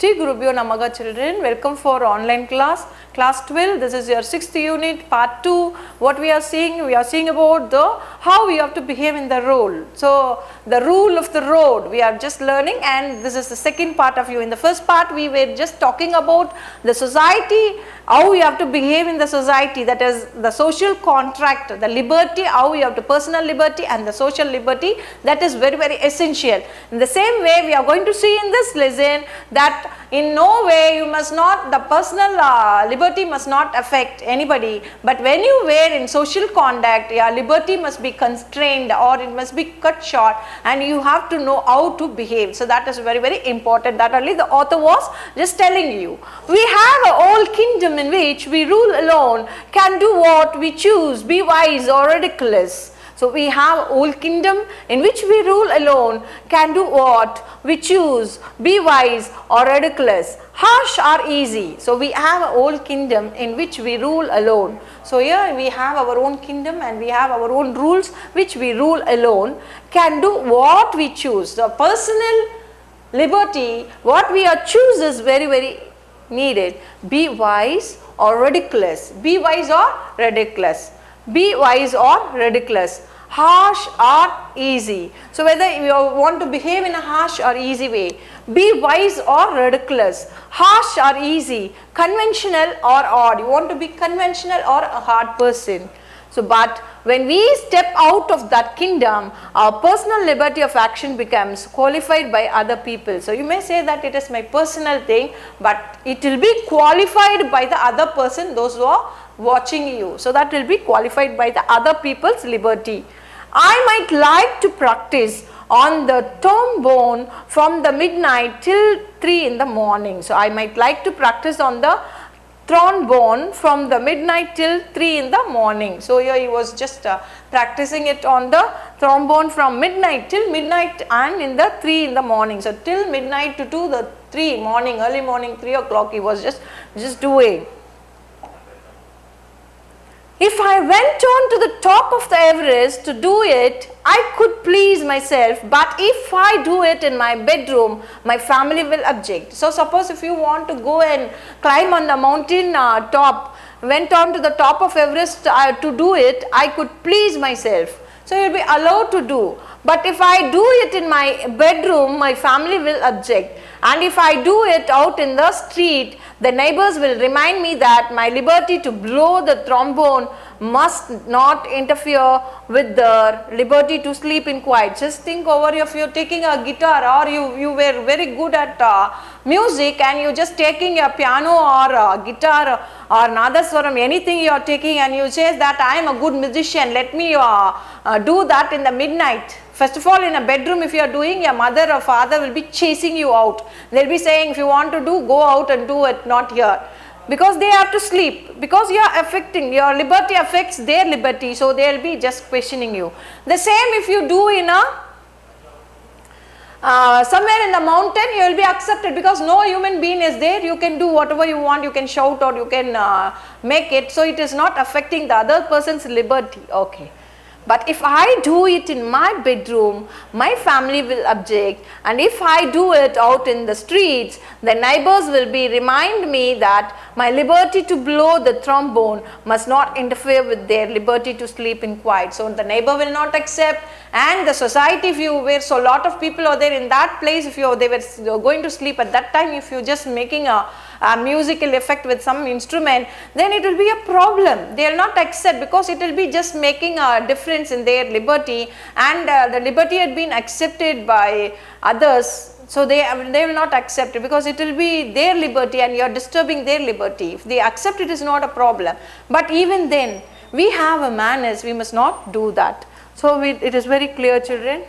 Shri Gurubhyo Namaha children, welcome for online class. Class 12, this is your 6th unit, part 2. What we are seeing about how we have to behave in the role. So, the rule of the road we are just learning, and this is the second part of you. In the first part we were just talking about the society, how we have to behave in the society, that is the social contract, the liberty, how we have to personal liberty and the social liberty, that is very essential. In the same way we are going to see in this lesson that in no way you must not, the personal liberty must not affect anybody, but when you were in social conduct, your liberty must be constrained or it must be cut short, and you have to know how to behave. So that is very important. That only the author was just telling you. We have a whole kingdom in which we rule alone, can do what we choose, be wise or ridiculous. So we have a whole kingdom in which we rule alone, can do what we choose, be wise or ridiculous, harsh or easy. So we have a whole kingdom in which we rule alone. So here we have our own kingdom and we have our own rules which we rule alone, can do what we choose. So personal liberty, what we are choose is very needed. Be wise or ridiculous. Be wise or ridiculous. Be wise or ridiculous, harsh or easy. So whether you want to behave in a harsh or easy way, be wise or ridiculous, harsh or easy, conventional or odd. You want to be conventional or a hard person. So but when we step out of that kingdom, our personal liberty of action becomes qualified by other people. So you may say that it is my personal thing, but it will be qualified by the other person, those who are watching you. So that will be qualified by the other people's liberty. I might like to practice on the trombone from the midnight till 3 in the morning. So I might like to practice on the trombone from the midnight till 3 in the morning. So here he was just practicing it on the trombone from midnight till midnight and in the 3 in the morning. So till midnight to the 3 morning, early morning 3 o'clock he was just doing. If I went on to the top of the Everest to do it, I could please myself, but if I do it in my bedroom, my family will object. So suppose if you want to go and climb on the mountain top, went on to the top of Everest to do it, I could please myself. So you will be allowed to do. But if I do it in my bedroom, my family will object. And if I do it out in the street, the neighbors will remind me that my liberty to blow the trombone must not interfere with their liberty to sleep in quiet. Just think over if you are taking a guitar, or you were very good at music and you just taking a piano or guitar or nadaswaram, anything you are taking, and you say that I am a good musician, let me do that in the midnight. First of all, in a bedroom if you are doing, your mother or father will be chasing you out. They will be saying if you want to do, go out and do it, not here. Because they have to sleep, because you are affecting, your liberty affects their liberty, so they will be just questioning you. The same if you do in a somewhere in the mountain, you will be accepted because no human being is there. You can do whatever you want, you can shout or you can make it, so it is not affecting the other person's liberty. Okay. But if I do it in my bedroom, my family will object, and if I do it out in the streets, the neighbors will be remind me that my liberty to blow the trombone must not interfere with their liberty to sleep in quiet. So the neighbor will not accept, and the society, if you were, so lot of people are there in that place, if they were going to sleep at that time, if you just making a musical effect with some instrument, then it will be a problem. They will not accept because it will be just making a difference in their liberty, and the liberty had been accepted by others, so they will not accept it because it will be their liberty and you are disturbing their liberty. If they accept it, is not a problem, but even then we have a manners, we must not do that. So it is very clear, children.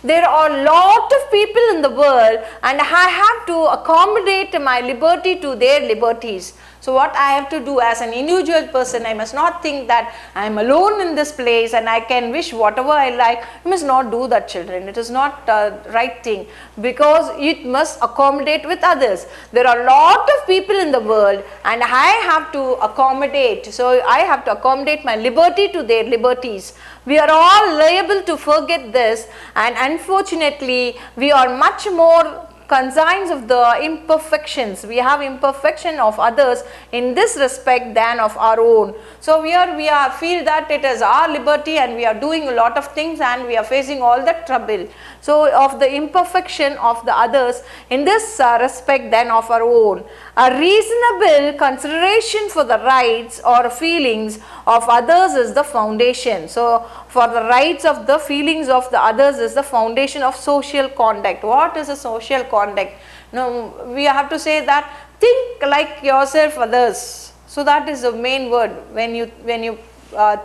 There are a lot of people in the world and I have to accommodate my liberty to their liberties. So what I have to do as an individual person, I must not think that I am alone in this place and I can wish whatever I like. You must not do that, children. It is not the right thing, because it must accommodate with others. There are a lot of people in the world and I have to accommodate. So I have to accommodate my liberty to their liberties. We are all liable to forget this, and unfortunately we are much more conscience of the imperfections. We have imperfection of others in this respect than of our own. So we are feel that it is our liberty and we are doing a lot of things and we are facing all the trouble. So of the imperfection of the others in this respect than of our own. A reasonable consideration for the rights or feelings of others is the foundation. So for the rights of the feelings of the others is the foundation of social conduct. What is a social conduct? Now we have to say that think like yourself others. So that is the main word. When you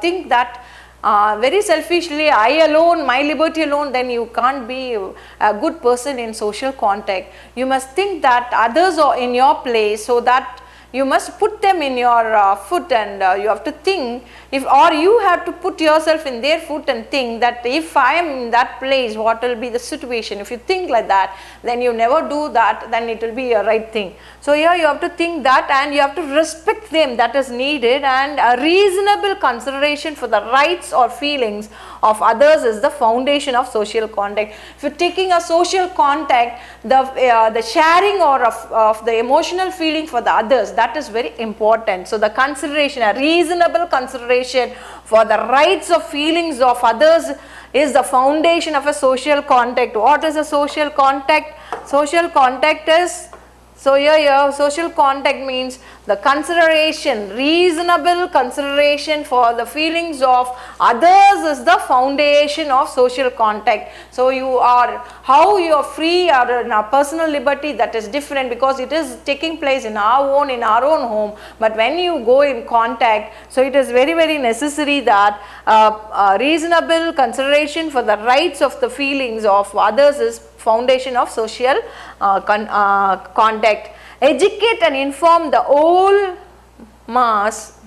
think that very selfishly, I alone, my liberty alone, then you can't be a good person in social contact. You must think that others are in your place, so that you must put them in your foot, and you have to think, if, or you have to put yourself in their foot and think that if I am in that place, what will be the situation. If you think like that, then you never do that, then it will be a right thing. So here you have to think that, and you have to respect them, that is needed, and a reasonable consideration for the rights or feelings of others is the foundation of social contact. If you are taking a social contact, the sharing or of the emotional feeling for the others, that is very important. So the consideration, a reasonable consideration for the rights of feelings of others is the foundation of a social contact. What is a social contact? Social contact is, so here social contact means the consideration, reasonable consideration for the feelings of others is the foundation of social contact. So how you are free or in our personal liberty, that is different, because it is taking place in our own home. But when you go in contact, so it is very, very necessary that reasonable consideration for the rights of the feelings of others is foundation of social contact. Educate and inform the whole mass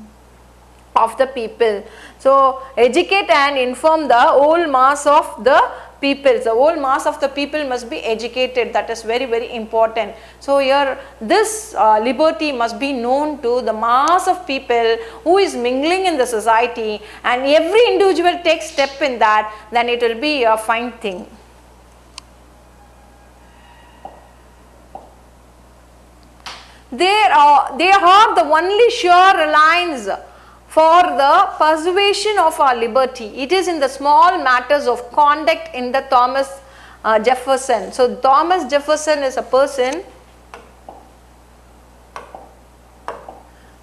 of the people. So educate and inform the whole mass of the people. The whole mass of the people must be educated. That is very, very important. So here this liberty must be known to the mass of people who is mingling in the society, and every individual takes step in that, then it will be a fine thing. They are the only sure reliance for the preservation of our liberty. It is in the small matters of conduct in the Thomas Jefferson. So Thomas Jefferson is a person.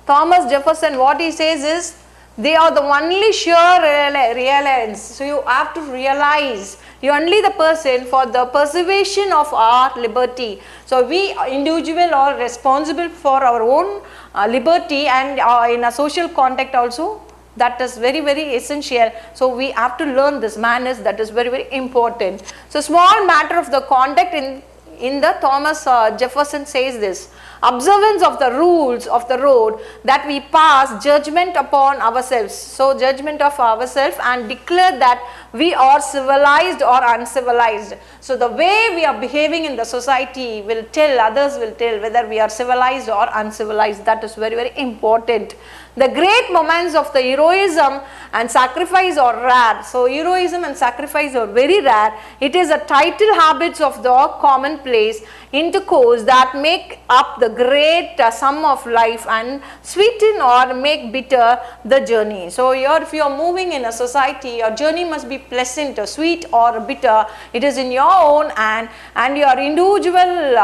Thomas Jefferson, what he says is, they are the only sure reliance. So you have to realize you are only the person for the preservation of our liberty. So we individual are responsible for our own liberty, and in a social contact also, that is very, very essential. So we have to learn this manners, that is very, very important. So small matter of the conduct in the Thomas Jefferson says this: observance of the rules of the road, that we pass judgment upon ourselves. So judgment of ourselves, and declare that we are civilized or uncivilized. So the way we are behaving in the society will tell, others will tell whether we are civilized or uncivilized. That is very, very important. The great moments of the heroism and sacrifice are rare. So heroism and sacrifice are very rare. It is a title habits of the commonplace intercourse that make up the great sum of life and sweeten or make bitter the journey. So here, if you are moving in a society, your journey must be pleasant or sweet or bitter. It is in your own hand, and your individual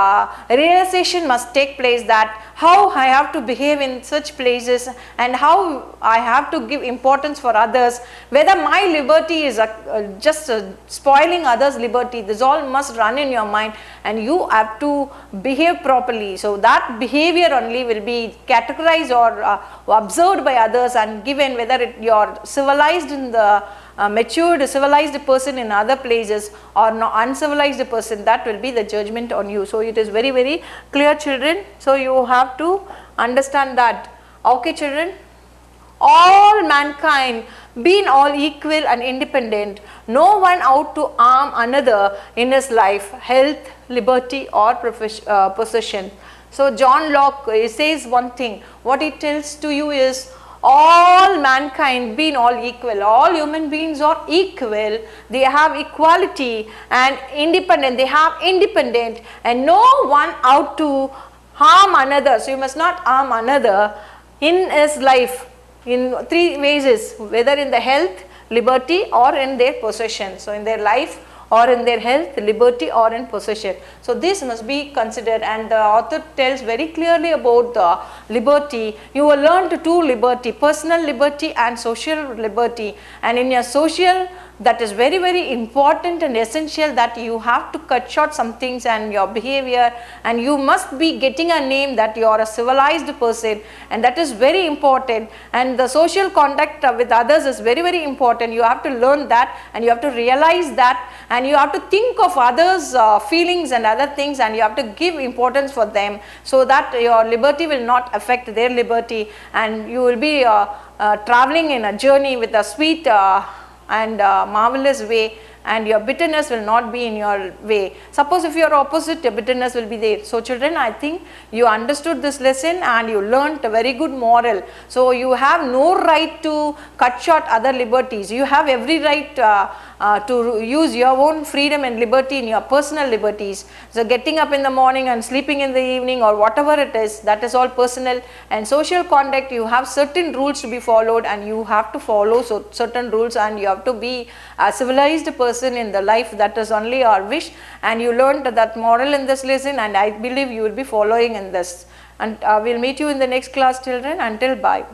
realization must take place, that how I have to behave in such places and how I have to give importance for others, whether my liberty is just spoiling others' liberty. This all must run in your mind, and you have to behave properly. So that behavior only will be categorized or observed by others and given, whether you are civilized in the matured civilized person in other places or no uncivilized person, that will be the judgment on you. So it is very, very clear, children. So you have to understand that. Okay, children, all mankind being all equal and independent, no one out to harm another in his life, health, liberty or possession. So John Locke says one thing, what he tells to you is, all mankind being all equal, all human beings are equal, they have equality and independent, they have independent, and no one out to harm another. So you must not harm another in his life in three ways, whether in the health, liberty or in their possession. So in their life or in their health, liberty or in possession. So this must be considered, and the author tells very clearly about the liberty. You will learn to two liberty, personal liberty and social liberty, and in your social, that is very, very important and essential that you have to cut short some things and your behavior, and you must be getting a name that you are a civilized person, and that is very important. And the social contact with others is very, very important. You have to learn that, and you have to realize that, and you have to think of others feelings and other things, and you have to give importance for them, so that your liberty will not affect their liberty, and you will be traveling in a journey with a sweet and marvelous way, and your bitterness will not be in your way. Suppose if you are opposite, your bitterness will be there. So children, I think you understood this lesson and you learnt a very good moral. So you have no right to cut short other liberties. You have every right to use your own freedom and liberty in your personal liberties. So getting up in the morning and sleeping in the evening or whatever it is, that is all personal. And social conduct, you have certain rules to be followed, and you have to follow certain rules, and you have to be a civilized person in the life. That is only our wish, and you learned that moral in this lesson, and I believe you will be following in this. And we will meet you in the next class, children. Until bye.